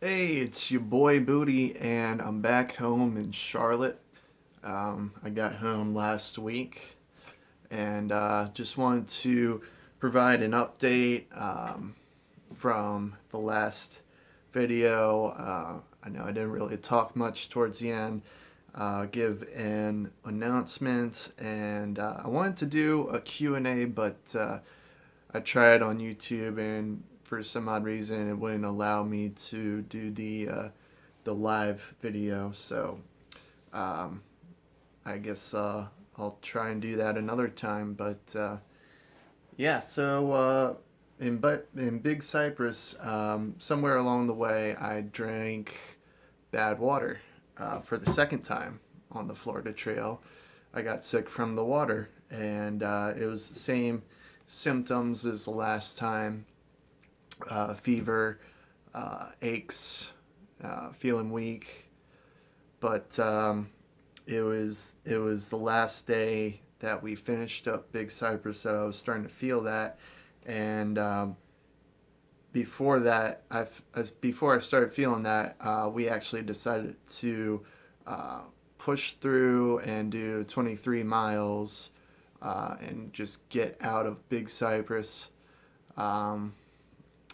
Hey, it's your boy Booty, and I'm back home in Charlotte. I got home last week, and just wanted to provide an update from the last video. I know I didn't really talk much towards the end. Give an announcement, and I wanted to do a Q&A, but I tried on YouTube, and for some odd reason, it wouldn't allow me to do the live video. So um, I guess I'll try and do that another time. But yeah, so in Big Cypress, somewhere along the way, I drank bad water for the second time on the Florida Trail. I got sick from the water, and it was the same symptoms as the last time: fever, aches, feeling weak. But it was the last day that we finished up Big Cypress that I was starting to feel that, and before that, before I started feeling that, we actually decided to uh, push through and do 23 miles and just get out of Big Cypress. Um,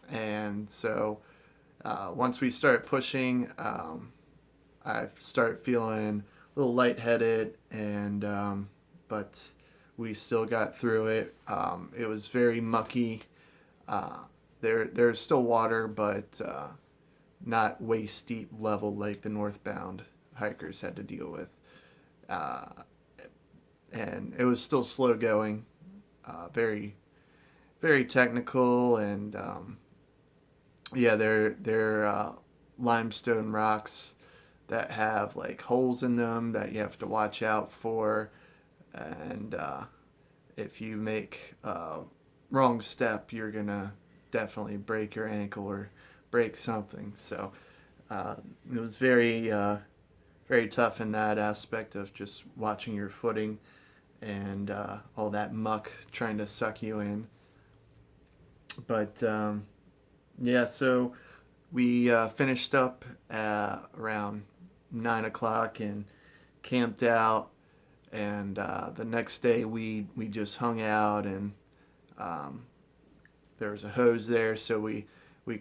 and so once we start pushing, I start feeling a little lightheaded, and but we still got through it. It was very mucky. Uh, there's still water, but not waist deep level like the northbound hikers had to deal with. Uh, and it was still slow going, very technical, and yeah, they're limestone rocks that have like holes in them that you have to watch out for, and if you make a wrong step, you're gonna definitely break your ankle or break something. So uh, it was very tough in that aspect of just watching your footing and all that muck trying to suck you in. But yeah, so we finished up around 9 o'clock and camped out. And the next day we just hung out, and um, there was a hose there, so we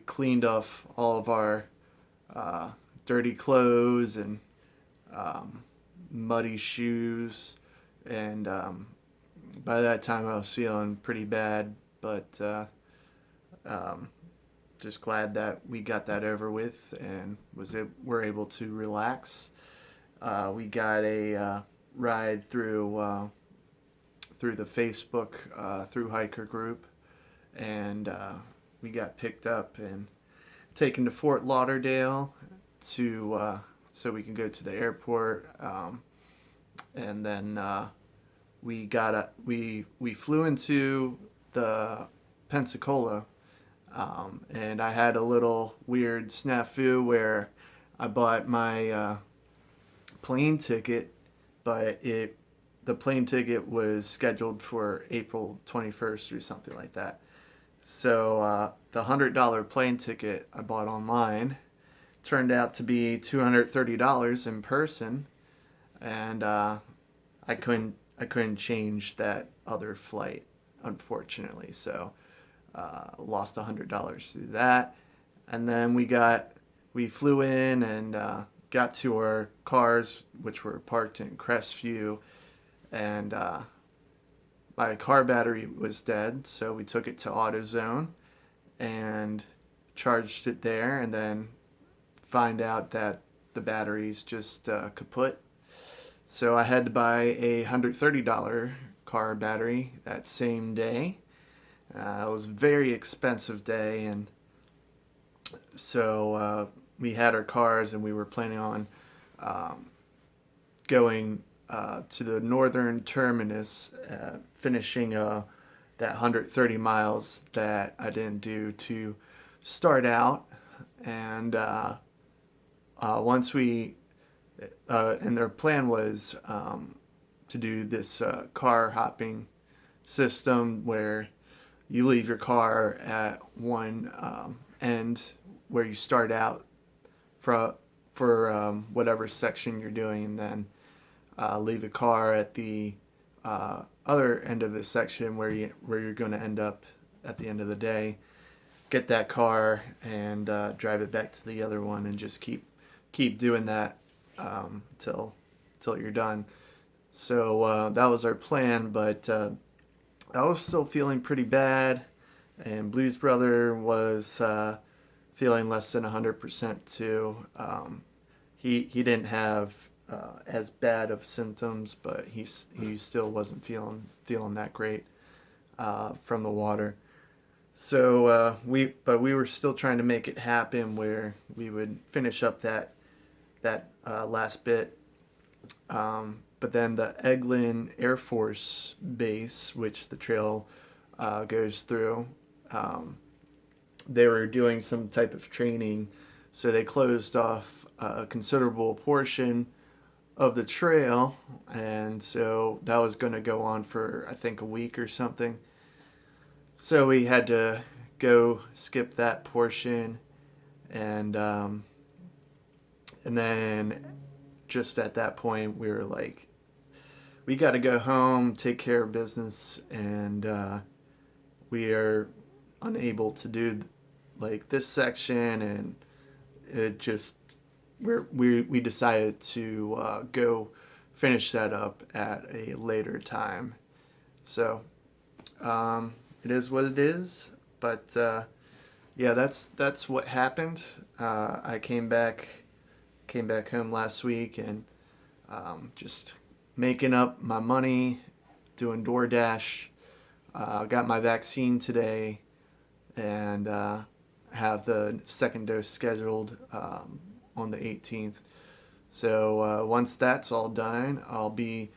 cleaned off all of our uh, dirty clothes and um, muddy shoes. And by that time, I was feeling pretty bad, but um, just glad that we got that over with and were able to relax. We got a ride through the Facebook through hiker group, and we got picked up and taken to Fort Lauderdale to so we can go to the airport, and then we flew into the Pensacola, and I had a little weird snafu where I bought my plane ticket, but it the plane ticket was scheduled for April 21st or something like that. So the $100 plane ticket I bought online turned out to be $230 in person, and I couldn't change that other flight, unfortunately. So lost $100 through that, and then we flew in and got to our cars, which were parked in Crestview, and my car battery was dead, so we took it to AutoZone and charged it there, and then find out that the battery's just kaput. So I had to buy a $130 car battery that same day. It was a very expensive day, and so we had our cars, and we were planning on um, going to the northern terminus, finishing that 130 miles that I didn't do to start out. And once and their plan was to do this car hopping system where you leave your car at one end where you start out, for whatever section you're doing, and then leave a car at the other end of the section where you're going to end up at the end of the day. Get that car and drive it back to the other one, and just keep doing that till you're done. So that was our plan, but I was still feeling pretty bad, and Blues Brother was feeling less than 100% too. He didn't have as bad of symptoms, but he still wasn't feeling that great from the water. So we were still trying to make it happen where we would finish up that last bit. But then the Eglin Air Force Base, which the trail goes through, they were doing some type of training, so they closed off a considerable portion of the trail, and so that was going to go on for I think a week or something. So we had to go skip that portion, and then just at that point we were like, we got to go home, take care of business, and we are unable to do like this section, and it just we decided to go finish that up at a later time. So it is what it is, but yeah, that's what happened. I came back home last week, and just making up my money, doing DoorDash. Got my vaccine today, and have the second dose scheduled on the 18th. So once that's all done, I'll be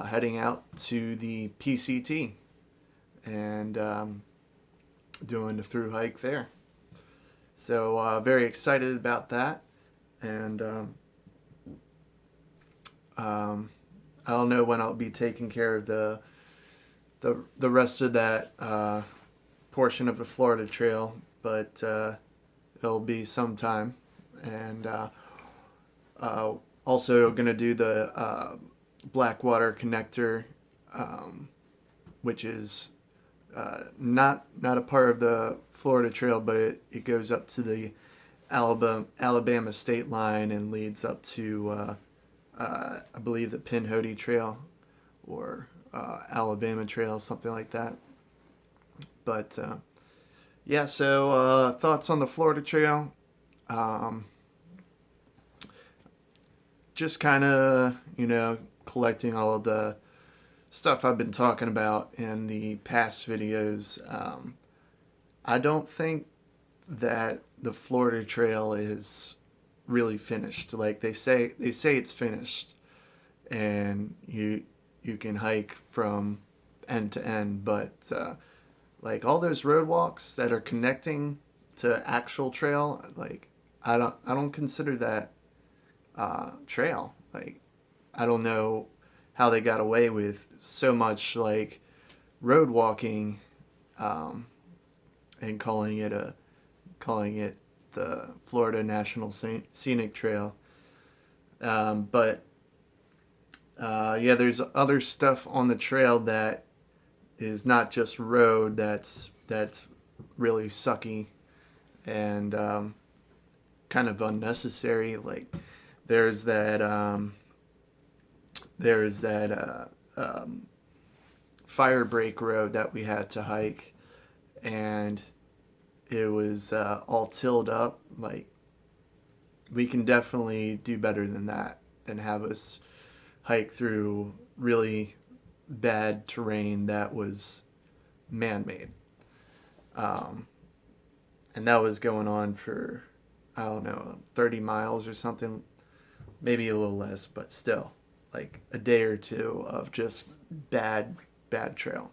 heading out to the PCT and doing the through hike there. So very excited about that, and I don't know when I'll be taking care of the rest of that portion of the Florida Trail, but it'll be sometime. And also going to do the Blackwater Connector, which is not a part of the Florida Trail, but it goes up to the Alabama state line and leads up to I believe the Pinhoti Trail or Alabama Trail, something like that. But yeah, so thoughts on the Florida Trail. Just kind of, collecting all of the stuff I've been talking about in the past videos. I don't think that the Florida Trail is really finished. Like they say it's finished, and you can hike from end to end, but like all those road walks that are connecting to actual trail, like I don't consider that trail. Like I don't know how they got away with so much like road walking, and calling it the Florida National Scenic Trail. But yeah, there's other stuff on the trail that is not just road that's really sucky and kind of unnecessary. Like there's that fire break road that we had to hike, and it was all tilled up. Like we can definitely do better than that, than have us hike through really bad terrain that was man-made. And that was going on for, I don't know, 30 miles or something, maybe a little less, but still, like a day or two of just bad trail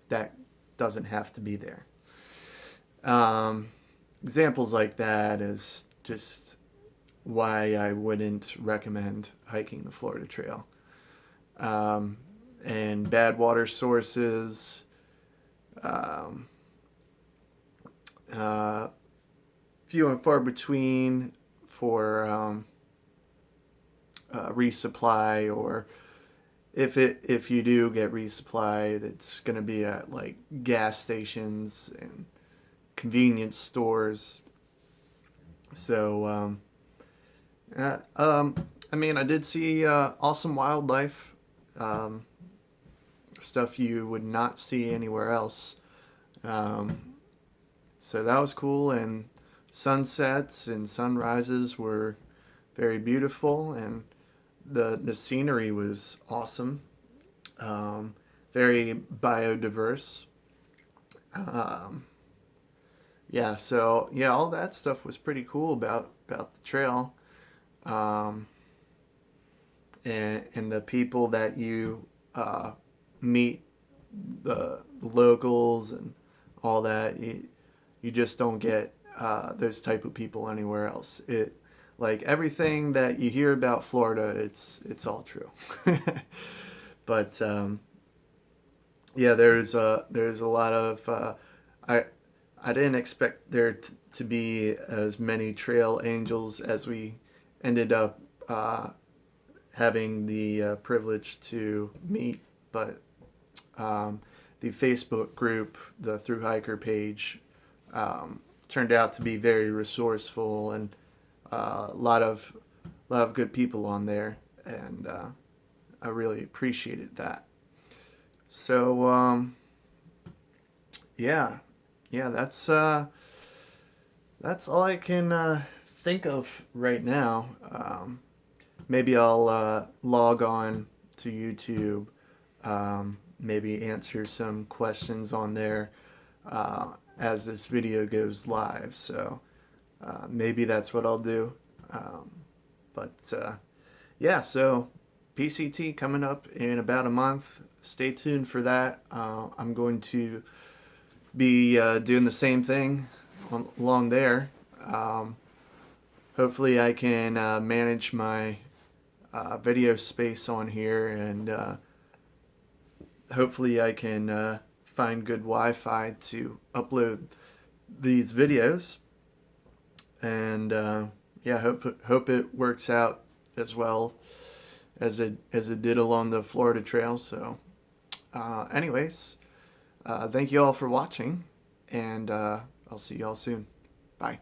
that doesn't have to be there. Examples like that is just why I wouldn't recommend hiking the Florida Trail. And bad water sources, few and far between for resupply, or if you do get resupply, it's going to be at like gas stations and convenience stores. So uh, um, I mean, I did see awesome wildlife, um, stuff you would not see anywhere else. Um, so that was cool, and sunsets and sunrises were very beautiful, and the scenery was awesome. Um, Very biodiverse. Um, yeah, so yeah, all that stuff was pretty cool about the trail, um, and the people that you meet, the locals and all that. You just don't get those type of people anywhere else. It like everything that you hear about Florida, it's all true. But yeah, there's a lot of I I didn't expect there to be as many trail angels as we ended up having the privilege to meet, but um, the Facebook group, the Through Hiker page, turned out to be very resourceful, and a lot of good people on there, and I really appreciated that. So yeah, yeah, that's all I can think of right now. Maybe I'll log on to YouTube, maybe answer some questions on there as this video goes live. So maybe that's what I'll do. Um, but yeah, so PCT coming up in about a month. Stay tuned for that. I'm going to be doing the same thing along there. Um, Hopefully, I can manage my video space on here, and hopefully, I can find good Wi-Fi to upload these videos. And yeah, hope it works out as well as it did along the Florida Trail. So, anyways, thank you all for watching, and I'll see you all soon. Bye.